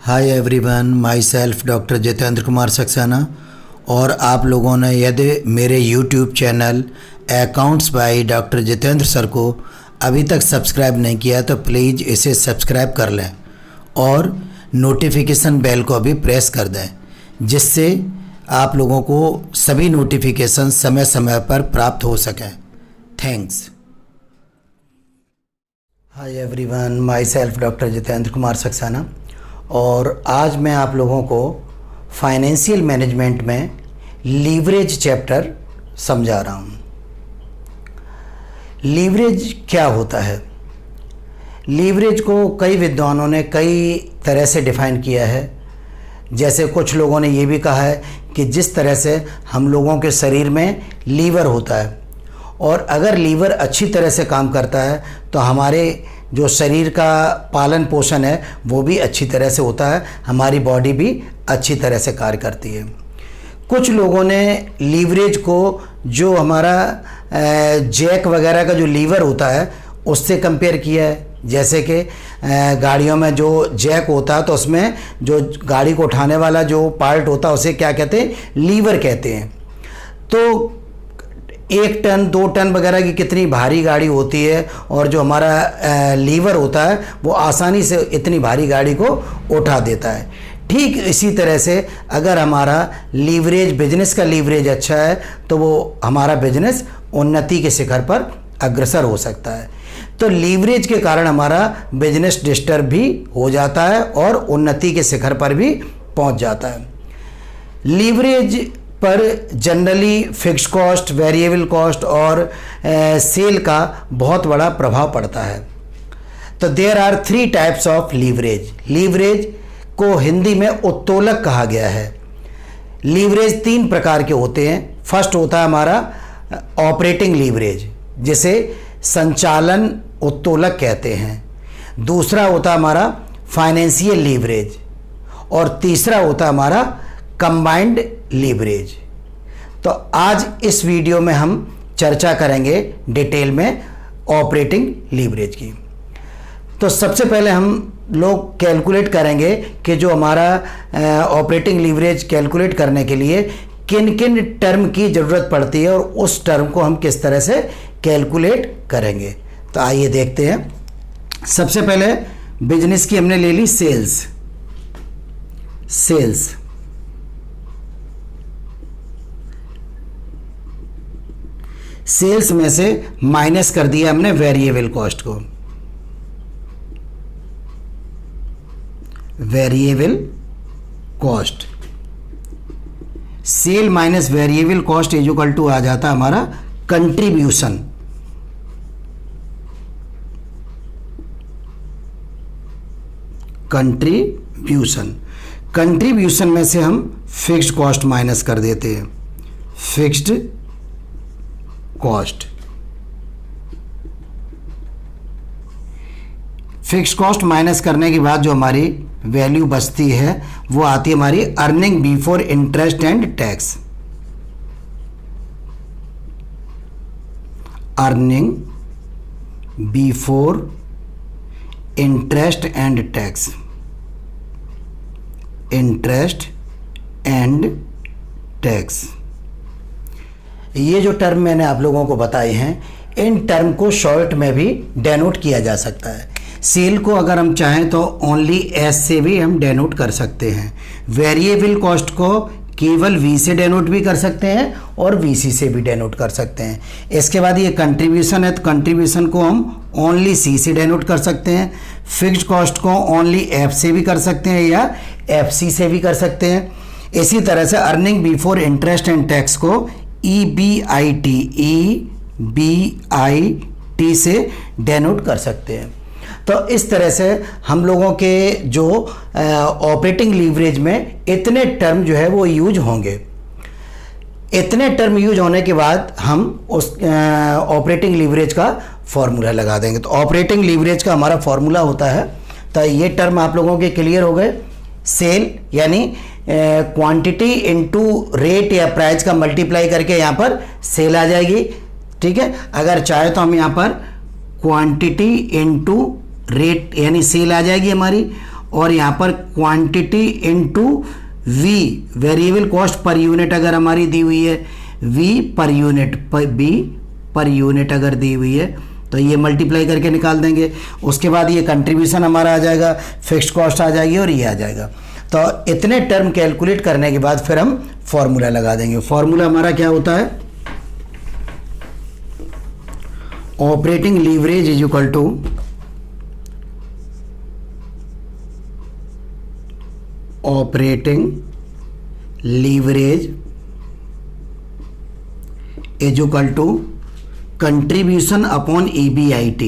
Hi everyone, my self doctor Jitendra Kumar Saxena. और आप लोगों ने यदि मेरे YouTube channel accounts by doctor Jitendra sir को अभी तक सब्सक्राइब नहीं किया तो प्लीज़ इसे सब्सक्राइब कर लें और नोटिफिकेशन बेल को भी प्रेस कर दें, जिससे आप लोगों को सभी नोटिफिकेशन समय समय पर प्राप्त हो सकें। Thanks. Hi everyone, my self doctor Jitendra Kumar Saxena. और आज मैं आप लोगों को फाइनेंशियल मैनेजमेंट में लीवरेज चैप्टर समझा रहा हूँ। लीवरेज क्या होता है? लीवरेज को कई विद्वानों ने कई तरह से डिफ़ाइन किया है। जैसे कुछ लोगों ने ये भी कहा है कि जिस तरह से हम लोगों के शरीर में लीवर होता है, और अगर लीवर अच्छी तरह से काम करता है तो हमारे जो शरीर का पालन पोषण है वो भी अच्छी तरह से होता है, हमारी बॉडी भी अच्छी तरह से कार्य करती है। कुछ लोगों ने लीवरेज को जो हमारा जैक वगैरह का जो लीवर होता है उससे कंपेयर किया है। जैसे कि गाड़ियों में जो जैक होता है तो उसमें जो गाड़ी को उठाने वाला जो पार्ट होता है उसे क्या कहते हैं? लीवर कहते हैं। तो 1 टन 2 टन वगैरह की कितनी भारी गाड़ी होती है और जो हमारा लीवर होता है वो आसानी से इतनी भारी गाड़ी को उठा देता है। ठीक इसी तरह से अगर हमारा लीवरेज, बिजनेस का लीवरेज अच्छा है तो वो हमारा बिजनेस उन्नति के शिखर पर अग्रसर हो सकता है। तो लीवरेज के कारण हमारा बिजनेस डिस्टर्ब भी हो जाता है और उन्नति के शिखर पर भी पहुंच जाता है। लीवरेज पर generally fixed cost, variable cost और सेल का बहुत बड़ा प्रभाव पड़ता है। तो there are 3 types of leverage. Leverage को हिंदी में उत्तोलक कहा गया है। लीवरेज 3 प्रकार के होते हैं। फर्स्ट होता है हमारा ऑपरेटिंग लीवरेज, जिसे संचालन उत्तोलक कहते हैं। दूसरा होता है हमारा फाइनेंशियल लीवरेज और तीसरा होता है हमारा कंबाइंड लीवरेज। तो आज इस वीडियो में हम चर्चा करेंगे डिटेल में ऑपरेटिंग लीवरेज की। तो सबसे पहले हम लोग कैलकुलेट करेंगे कि जो हमारा ऑपरेटिंग लीवरेज कैलकुलेट करने के लिए किन किन टर्म की ज़रूरत पड़ती है और उस टर्म को हम किस तरह से कैलकुलेट करेंगे। तो आइए देखते हैं। सबसे पहले बिजनेस की हमने ले ली सेल्स। सेल्स में से माइनस कर दिया हमने वेरिएबल कॉस्ट को। Variable cost, sale minus variable cost is equal to आ जाता हमारा कंट्रीब्यूशन। कंट्रीब्यूशन में से हम फिक्स्ड कॉस्ट माइनस कर देते हैं। फिक्स्ड कॉस्ट माइनस करने के बाद जो हमारी वैल्यू बचती है वो आती है हमारी earning before interest and tax. Earning before interest and tax. ये जो टर्म मैंने आप लोगों को बताए हैं, इन टर्म को शॉर्ट में भी डेनोट किया जा सकता है। सेल को अगर हम चाहें तो ओनली एस से भी हम डेनोट कर सकते हैं। वेरिएबल कॉस्ट को केवल वी से डेनोट भी कर सकते हैं और वीसी से भी डेनोट कर सकते हैं। इसके बाद ये कंट्रीब्यूशन है तो कंट्रीब्यूशन को हम ओनली सी से डेनोट कर सकते हैं। फिक्स्ड कॉस्ट को ओनली एफ से भी कर सकते हैं या एफ सी से भी कर सकते हैं। इसी तरह से earning before interest and tax को EBIT से डेनोट कर सकते हैं। तो इस तरह से हम लोगों के जो ऑपरेटिंग लीवरेज में इतने टर्म जो है वो यूज होंगे। इतने टर्म यूज होने के बाद हम उस ऑपरेटिंग लीवरेज का फॉर्मूला लगा देंगे। तो ऑपरेटिंग लीवरेज का हमारा फॉर्मूला होता है, तो ये टर्म आप लोगों के क्लियर हो गए। सेल यानी क्वांटिटी इनटू रेट या प्राइस का मल्टीप्लाई करके यहाँ पर सेल आ जाएगी। ठीक है, अगर चाहे तो हम यहाँ पर क्वांटिटी इनटू रेट यानी सेल आ जाएगी हमारी, और यहाँ पर quantity into V, variable cost per unit अगर हमारी दी हुई है, वी पर यूनिट, बी पर यूनिट अगर दी हुई है तो ये मल्टीप्लाई करके निकाल देंगे। उसके बाद ये कंट्रीब्यूशन हमारा आ जाएगा, फिक्स्ड कॉस्ट आ जाएगी और ये आ जाएगा। तो इतने टर्म कैलकुलेट करने के बाद फिर हम फॉर्मूला लगा देंगे। फॉर्मूला हमारा क्या होता है, operating leverage is equal to operating leverage is equal to contribution upon EBIT,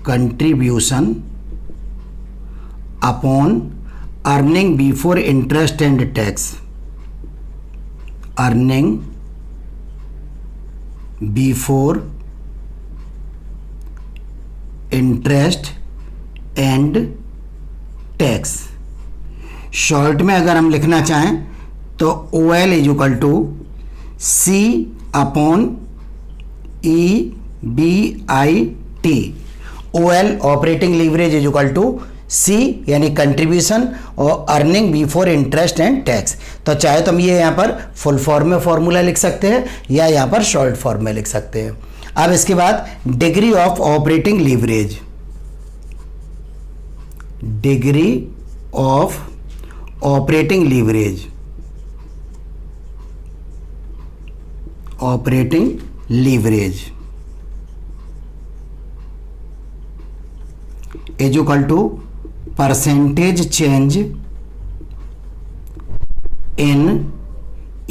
contribution upon earning before interest and tax, earning before interest and tax. Short में अगर हम लिखना चाहें तो OL is equal to C upon EBIT। OL operating leverage is equal to C यानी contribution और earning before interest and tax. तो चाहे तो हम ये यहाँ पर फुल फॉर्म में फॉर्मूला लिख सकते हैं या यहाँ पर शॉर्ट फॉर्म में लिख सकते हैं। अब इसके बाद degree of operating leverage, degree of operating leverage, operating leverage is equal to percentage change in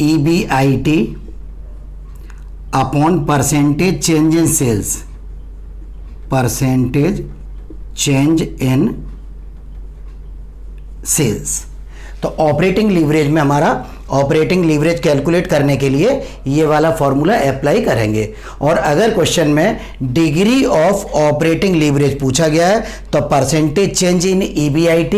EBIT upon percentage change in sales, percentage change in sales. तो ऑपरेटिंग लीवरेज में हमारा ऑपरेटिंग लीवरेज कैलकुलेट करने के लिए ये वाला formula apply करेंगे। और अगर क्वेश्चन में डिग्री ऑफ ऑपरेटिंग लीवरेज पूछा गया है तो percentage change in EBIT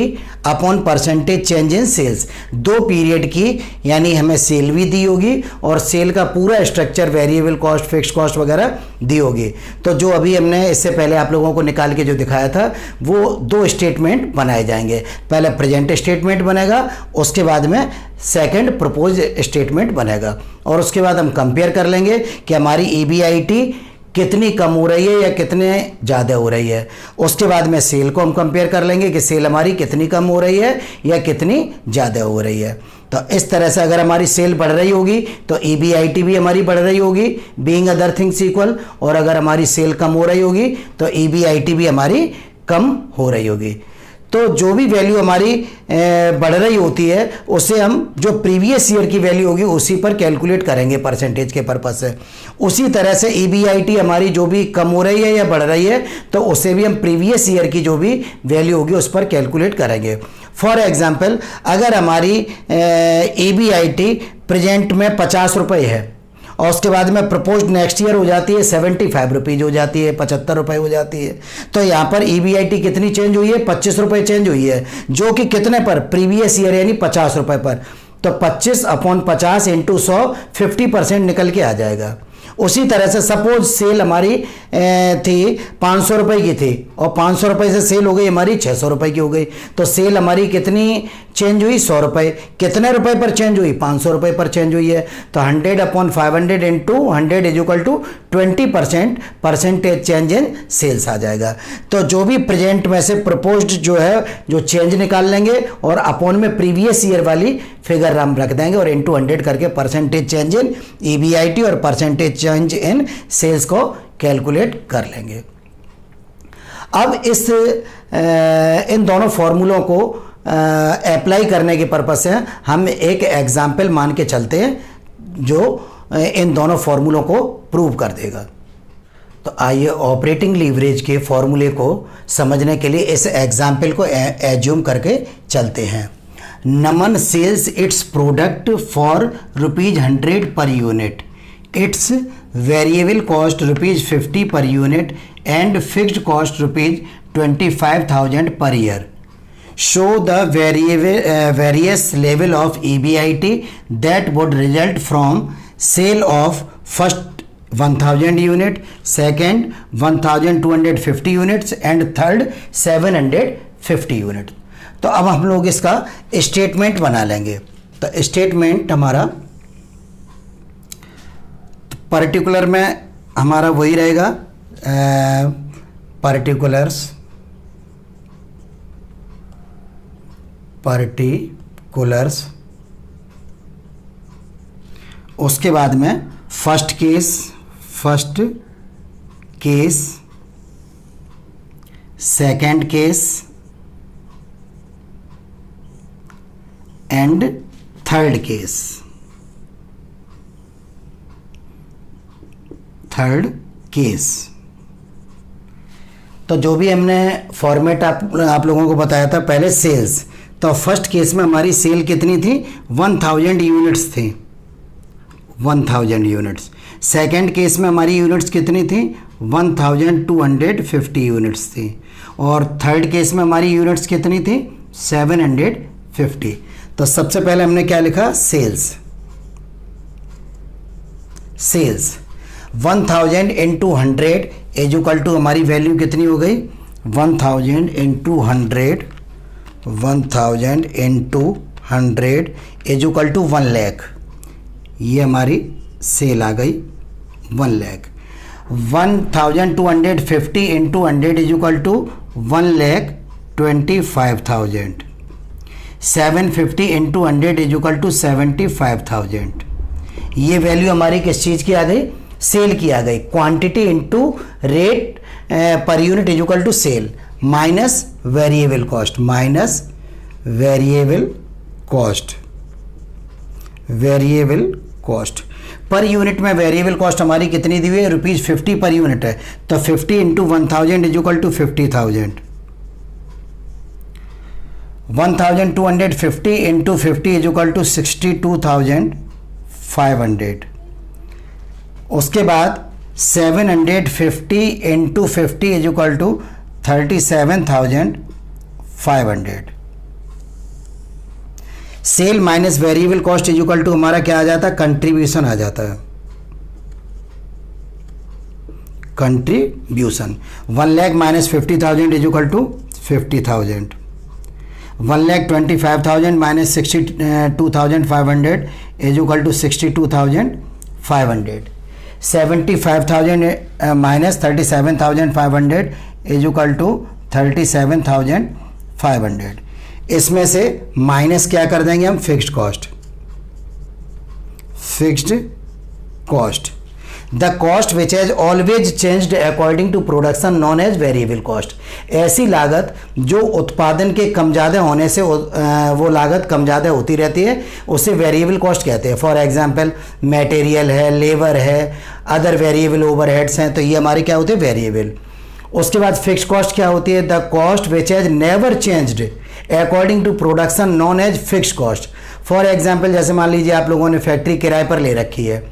upon percentage change in sales, दो पीरियड की यानी हमें सेल भी दी होगी और सेल का पूरा structure, variable cost, fixed cost वगैरह दी होगी। तो जो अभी हमने इससे पहले आप लोगों को निकाल के जो दिखाया था वो दो स्टेटमेंट बनाए जाएंगे। पहले प्रेजेंट स्टेटमेंट बनेगा, उसके बाद में सेकंड प्रपोज स्टेटमेंट बनेगा और उसके बाद हम कंपेयर कर लेंगे कि हमारी EBIT कितनी कम हो रही है या कितने ज़्यादा हो रही है। उसके बाद में सेल को हम कंपेयर कर लेंगे कि सेल हमारी कितनी कम हो रही है या कितनी ज़्यादा हो रही है। तो इस तरह से अगर हमारी सेल बढ़ रही होगी तो EBIT भी हमारी बढ़ रही होगी, बीइंग अदर थिंग्स इक्वल, और अगर हमारी सेल कम हो रही होगी तो EBIT भी हमारी कम हो रही होगी। तो जो भी वैल्यू हमारी बढ़ रही होती है उसे हम जो प्रीवियस ईयर की वैल्यू होगी उसी पर कैलकुलेट करेंगे परसेंटेज के पर्पज से। उसी तरह से EBIT हमारी जो भी कम हो रही है या बढ़ रही है तो उसे भी हम प्रीवियस ईयर की जो भी वैल्यू होगी उस पर कैलकुलेट करेंगे। फॉर एग्जांपल अगर हमारी EBIT प्रेजेंट में 50 रुपये है और उसके बाद में प्रपोज नेक्स्ट ईयर हो जाती है 75 रुपीज़ हो जाती है, 75 रुपये हो जाती है, तो यहाँ पर EBIT कितनी चेंज हुई है, 25 रुपये चेंज हुई है, जो कि कितने पर, प्रीवियस ईयर यानी 50 रुपये पर। तो 25 अपॉन 50 इंटू 100 50% निकल के आ जाएगा। उसी तरह से सपोज सेल हमारी थी 500 रुपये की थी और 500 रुपये से सेल हो गई हमारी 600 रुपये की हो गई, तो सेल हमारी कितनी चेंज हुई, 100 रुपये। कितने रुपए पर चेंज हुई, 500 रुपये पर चेंज हुई है। तो 100 upon 500 into 100 is equal to 20% percentage change in sales आ जाएगा। तो जो भी प्रेजेंट में से प्रपोज्ड जो है जो चेंज निकाल लेंगे और अपॉन में प्रीवियस ईयर वाली फिगर हम रख देंगे और इंटू 100 करके परसेंटेज चेंज इन EBIT और परसेंटेज चेंज इन सेल्स को कैलकुलेट कर लेंगे। अब इन दोनों फॉर्मूलों को अप्लाई करने के पर्पज से हम एक एग्जाम्पल मान के चलते हैं जो इन दोनों फॉर्मूलों को प्रूव कर देगा। तो आइए ऑपरेटिंग लीवरेज के फॉर्मूले को समझने के लिए इस एग्जाम्पल को एज्यूम करके चलते हैं। Naman sells its product for ₹100 per unit, its variable cost ₹50 per unit and fixed cost ₹25,000 per year. Show the various level of EBIT that would result from sale of first 1000 unit, second 1250 units and third 750 unit. तो अब हम लोग इसका statement बना लेंगे। तो statement हमारा particular में हमारा वही रहेगा, पर्टिकुलर्स उसके बाद में first case, second case and third case. तो जो भी हमने फॉर्मेट आप लोगों को बताया था पहले, सेल्स, तो फर्स्ट केस में हमारी सेल कितनी थी, 1000 यूनिट्स थी, 1000 यूनिट्स। सेकेंड केस में हमारी यूनिट्स कितनी थी, 1250 यूनिट्स थी। और थर्ड केस में हमारी यूनिट्स कितनी थी, 750। तो सबसे पहले हमने क्या लिखा, sales 1000 into 100 is equal to हमारी वैल्यू कितनी हो गई, 1000 into 100 is equal to 1 lakh. ये हमारी सेल आ गई 1 lakh. 1250 into 100 is equal to 1,25,000। 750 into 100 is equal to 75,000। ये वैल्यू हमारी किस चीज़ की आ गई, सेल की आ गई। Quantity into rate per unit is equal to sale minus variable cost. Per unit में वेरिएबल कॉस्ट हमारी कितनी दी हुई है, ₹50 पर यूनिट है। तो 50 into 1000 is equal to 50,000। 1250 into 50 is equal to 62,500। उसके बाद 750 into 50 is equal to 37,500। Sale minus variable cost is equal to हमारा क्या आ जाता है, कंट्रीब्यूशन आ जाता है, contribution. 1 lakh minus 50,000 is equal to 50,000। 1,25,000 minus 62,500 is equal to 62,500। 75,000 minus 37,500 is equal to 37,500। इसमें से माइनस क्या कर देंगे हम, fixed cost. The cost which has always changed according to production known as variable cost. ऐसी लागत जो उत्पादन के कम ज़्यादा होने से वो लागत कम ज़्यादा होती रहती है, उसे वेरिएबल कॉस्ट कहते हैं। फॉर एग्जांपल मटेरियल है, लेबर है, अदर वेरिएबल ओवरहेड्स हैं, तो ये हमारी क्या होती है, वेरिएबल। उसके बाद फिक्स्ड कॉस्ट क्या होती है, the cost which has never changed according to production known as fixed cost. For example जैसे मान लीजिए आप लोगों ने फैक्ट्री किराए पर ले रखी है,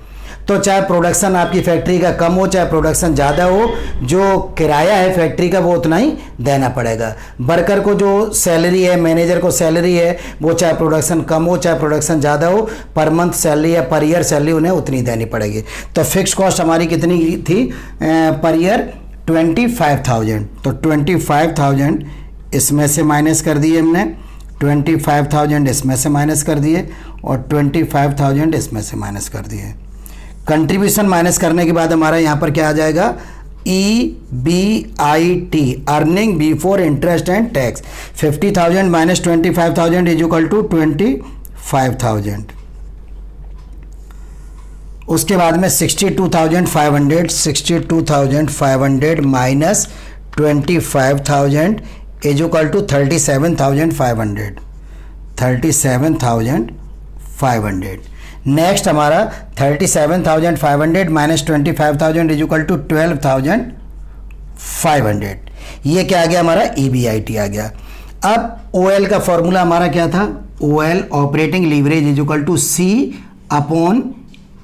तो चाहे प्रोडक्शन आपकी फैक्ट्री का कम हो चाहे प्रोडक्शन ज़्यादा हो, जो किराया है फैक्ट्री का वो उतना ही देना पड़ेगा। वर्कर को जो सैलरी है, मैनेजर को सैलरी है, वो चाहे प्रोडक्शन कम हो चाहे प्रोडक्शन ज़्यादा हो, पर मंथ सैलरी या पर ईयर सैलरी उन्हें उतनी देनी पड़ेगी। तो फिक्स कॉस्ट हमारी कितनी थी पर ईयर, 25,000। तो 25,000 इसमें से माइनस कर दिए हमने, 25,000 इसमें से माइनस कर दिए और 25,000 इसमें से माइनस कर दिए। कंट्रीब्यूशन माइनस करने के बाद हमारा यहाँ पर क्या आ जाएगा, EBIT, earning before interest and tax. 50,000 minus 25,000 is equal to 25,000। उसके बाद में 62,500 minus 25,000 is equal to 37,500। Next हमारा 37,500 माइनस 25,000 इज इक्वल टू 12,500। ये क्या आ गया हमारा, EBIT आ गया। अब OL का फॉर्मूला हमारा क्या था, OL operating leverage is equal to C upon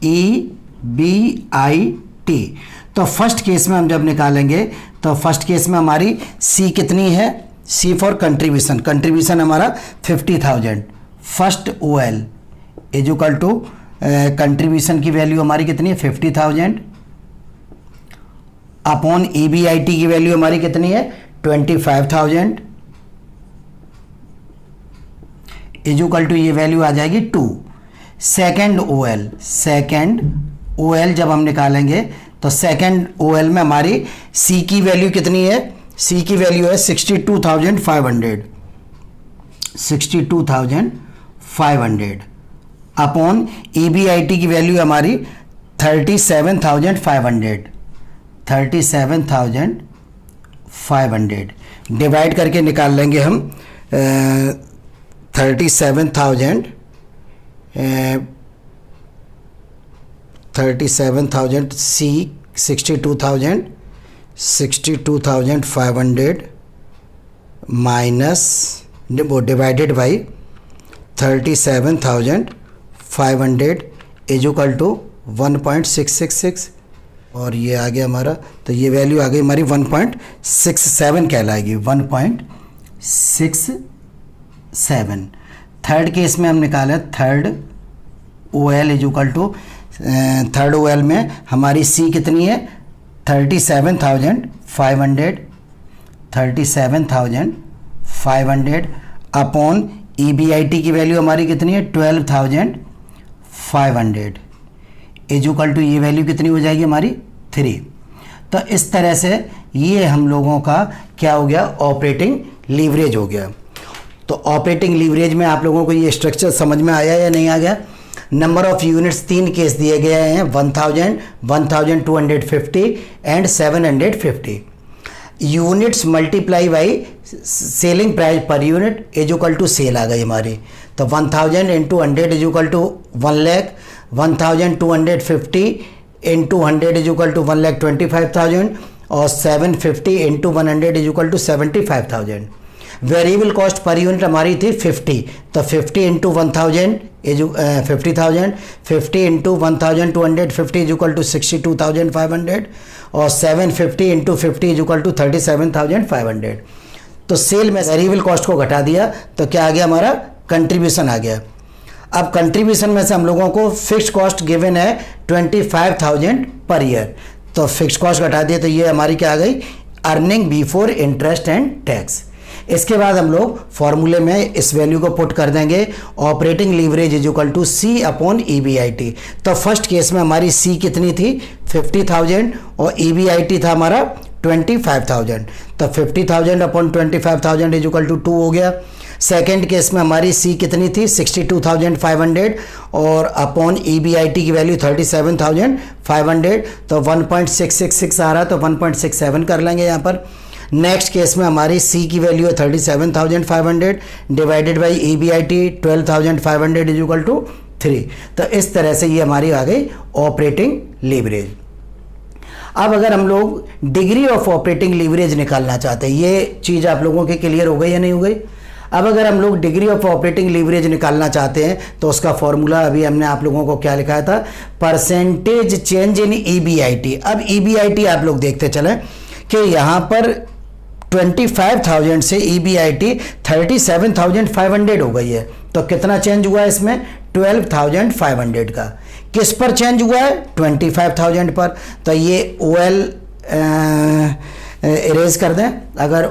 EBIT। तो फर्स्ट केस में हम जब निकालेंगे तो फर्स्ट केस में हमारी C कितनी है, C फॉर कंट्रीब्यूशन हमारा 50,000। First OL is equal to contribution की वैल्यू हमारी कितनी है, 50,000 अपॉन EBIT की वैल्यू हमारी कितनी है 25,000 इक्वल टू ये वैल्यू आ जाएगी 2। सेकेंड OL जब हम निकालेंगे तो सेकेंड OL में हमारी C की वैल्यू कितनी है, C की वैल्यू है 62,500 अपॉन EBIT की वैल्यू हमारी 37,500 डिवाइड करके निकाल लेंगे हम 37,000 C 62,500 माइनस वो डिवाइडेड बाई 37,500 इक्वल टू 1.666 और ये आ गया हमारा, तो ये वैल्यू आ गई हमारी 1.67 कहलाएगी, 1.67। थर्ड केस में हम निकाले third OL equal to third OL में हमारी C कितनी है 37,500 अपॉन EBIT की वैल्यू हमारी कितनी है 12,500 इक्वल टू ये वैल्यू कितनी हो जाएगी हमारी 3। तो इस तरह से ये हम लोगों का क्या हो गया, ऑपरेटिंग लीवरेज हो गया। तो ऑपरेटिंग लीवरेज में आप लोगों को ये स्ट्रक्चर समझ में आया या नहीं आ गया। नंबर ऑफ यूनिट्स 3 केस दिए गए हैं 1000, 1250 and 750। Units multiply by selling price per unit equal to sale आ गई हमारी। तो 1000 into 100 equal to 1 lakh, 1250 into 100 equal to 1,25,000 और 750 into 100 equal to 75,000। Variable cost per unit हमारी थी 50, तो 50 इंटू 1000 50,000, 50 इंटू 1250 इक्वल टू 62,500 और 750 इंटू 50 इक्वल टू 37,500। तो सेल में वेरिएबल कॉस्ट को घटा दिया तो क्या आ गया हमारा, कंट्रीब्यूशन आ गया। अब कंट्रीब्यूशन में से हम लोगों को फिक्स कॉस्ट गिवन है 25,000 पर ईयर, तो फिक्स कॉस्ट घटा दिए तो ये हमारी क्या आ गई, earning before interest and tax. इसके बाद हम लोग फॉर्मूले में इस वैल्यू को पुट कर देंगे, operating leverage is equal to C upon EBIT। तो फर्स्ट केस में हमारी C कितनी थी 50,000 और EBIT था हमारा 25,000, तो 50,000 अपॉन 25,000 इज इक्वल टू 2 हो गया। सेकेंड केस में हमारी C कितनी थी 62,500 और अपॉन EBIT की वैल्यू 37,500, तो 1.666 आ रहा, तो 1.67 कर लेंगे यहाँ पर। नेक्स्ट केस में हमारी C की वैल्यू है 37,500 divided by EBIT 12,500 is equal to 3। तो इस तरह से ये हमारी आ गई ऑपरेटिंग लीवरेज। अब अगर हम लोग डिग्री ऑफ ऑपरेटिंग लीवरेज निकालना चाहते हैं, ये चीज़ आप लोगों के क्लियर हो गई या नहीं हो गई। अब अगर हम लोग डिग्री ऑफ ऑपरेटिंग लीवरेज निकालना चाहते हैं तो उसका फॉर्मूला अभी हमने आप लोगों को क्या लिखाया था, परसेंटेज चेंज इन EBIT। अब EBIT आप लोग देखते चलें कि यहाँ पर 25,000 से EBIT 37,500 हो गई है, तो कितना चेंज हुआ है इसमें 12,500 का। किस पर चेंज हुआ है 25,000 पर। तो ये OL इरेज कर दें, अगर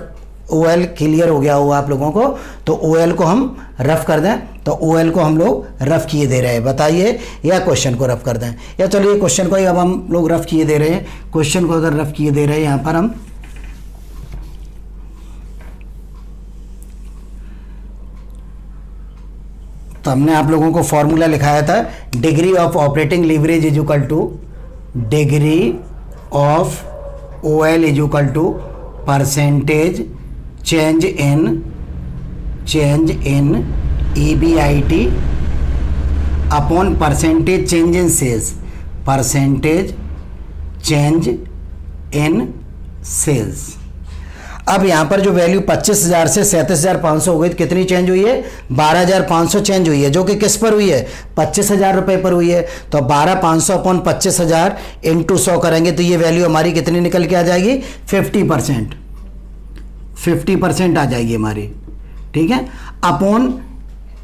OL क्लियर हो गया हो आप लोगों को तो OL को हम रफ कर दें। तो OL को हम लोग रफ किए दे रहे हैं, बताइए, या क्वेश्चन को रफ कर दें, या चलिए क्वेश्चन को ही अब हम लोग रफ किए दे रहे हैं। क्वेश्चन को अगर रफ किए दे रहे हैं यहाँ पर हम, तो हमने आप लोगों को फॉर्मूला लिखाया था degree of operating leverage is equal to degree of OL is equal to percentage change in EBIT upon percentage change in sales, percentage change in sales. अब यहाँ पर जो वैल्यू 25,000 से 37,500 हो गई, तो कितनी चेंज हुई है 12,500 चेंज हुई है, जो कि किस पर हुई है 25,000 रुपये पर हुई है। तो 12,500 अपॉन 25,000 इंटू 100 करेंगे तो ये वैल्यू हमारी कितनी निकल के आ जाएगी 50% आ जाएगी हमारी, ठीक है। Upon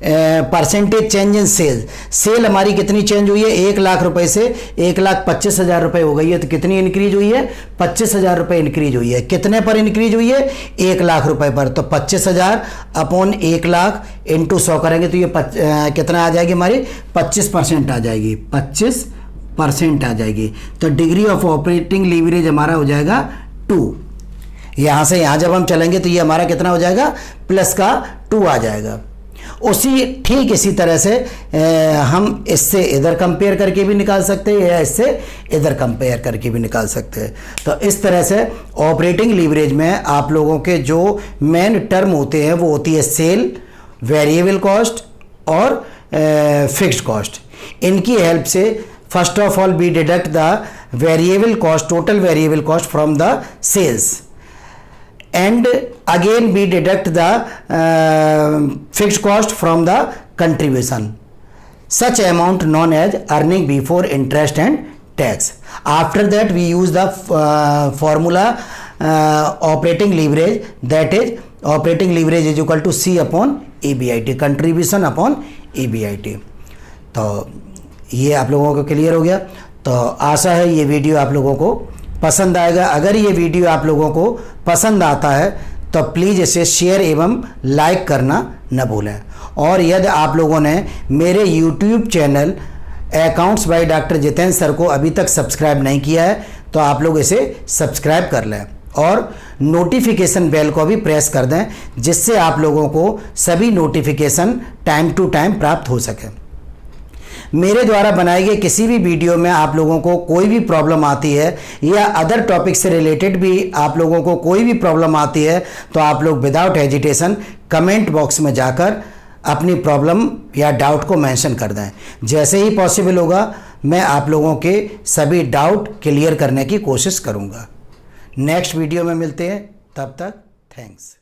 percentage change in sale, sale हमारी कितनी चेंज हुई है, 1 लाख रुपए से 1,25,000 रुपए हो गई है, तो कितनी इंक्रीज हुई है, 25,000 रुपए इंक्रीज हुई है। कितने पर इंक्रीज हुई है, 1 लाख रुपए पर। तो 25,000 अपॉन 1 लाख इंटू 100 करेंगे तो ये कितना आ जाएगी हमारी, 25% आ जाएगी, 25% आ जाएगी। तो डिग्री ऑफ ऑपरेटिंग लीवरेज हमारा हो जाएगा 2। यहाँ से यहाँ जब हम चलेंगे तो ये हमारा कितना हो जाएगा, प्लस का 2 आ जाएगा। उसी ठीक इसी तरह से हम इससे इधर कंपेयर करके भी निकाल सकते हैं या इससे इधर कंपेयर करके भी निकाल सकते हैं। तो इस तरह से ऑपरेटिंग लीवरेज में आप लोगों के जो मेन टर्म होते हैं वो होती है सेल, वेरिएबल कॉस्ट और फिक्स्ड कॉस्ट। इनकी हेल्प से first of all we deduct the variable cost, total variable cost from the sales, and again we deduct the fixed cost from the contribution, such amount known as earning before interest and tax. After that we use the formula operating leverage, that is operating leverage is equal to C upon EBIT, contribution upon EBIT। तो ये आप लोगों को clear हो गया। तो आशा है ये वीडियो आप लोगों को पसंद आएगा। अगर ये वीडियो आप लोगों को पसंद आता है तो प्लीज़ इसे शेयर एवं लाइक करना न भूलें। और यदि आप लोगों ने मेरे YouTube channel accounts by doctor Jitendra sir को अभी तक सब्सक्राइब नहीं किया है तो आप लोग इसे सब्सक्राइब कर लें और नोटिफिकेशन बेल को भी प्रेस कर दें, जिससे आप लोगों को सभी नोटिफिकेशन टाइम टू टाइम प्राप्त हो सके। मेरे द्वारा बनाए गए किसी भी वीडियो में आप लोगों को कोई भी प्रॉब्लम आती है या अदर टॉपिक से रिलेटेड भी आप लोगों को कोई भी प्रॉब्लम आती है तो आप लोग विदाउट हेजिटेशन कमेंट बॉक्स में जाकर अपनी प्रॉब्लम या डाउट को मेंशन कर दें। जैसे ही पॉसिबल होगा मैं आप लोगों के सभी डाउट क्लियर करने की कोशिश करूंगा। नेक्स्ट वीडियो में मिलते हैं, तब तक थैंक्स।